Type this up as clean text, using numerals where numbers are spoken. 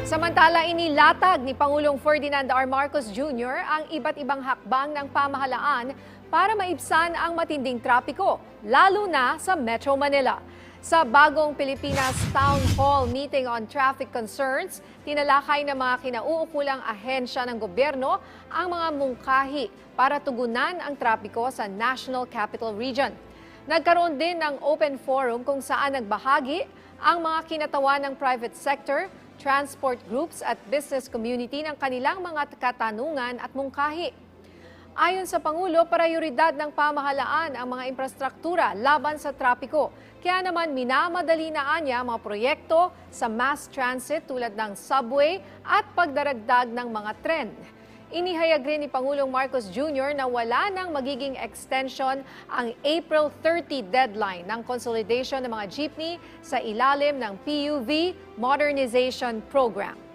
Samantala, inilatag ni Pangulong Ferdinand R. Marcos Jr. ang iba't ibang hakbang ng pamahalaan para maibsan ang matinding trapiko, lalo na sa Metro Manila. Sa bagong Pilipinas Town Hall Meeting on Traffic Concerns, tinalakay ng mga kinauukulang ahensya ng gobyerno ang mga mungkahi para tugunan ang trapiko sa National Capital Region. Nagkaroon din ng open forum kung saan nagbahagi ang mga kinatawan ng private sector, transport groups at business community ng kanilang mga katanungan at mungkahi. Ayon sa Pangulo, prioridad ng pamahalaan ang mga infrastruktura laban sa trapiko. Kaya naman minamadali na niya mga proyekto sa mass transit tulad ng subway at pagdaragdag ng mga tren. Inihayag rin ni Pangulong Marcos Jr. na wala nang magiging extension ang April 30 deadline ng consolidation ng mga jeepney sa ilalim ng PUV Modernization Program.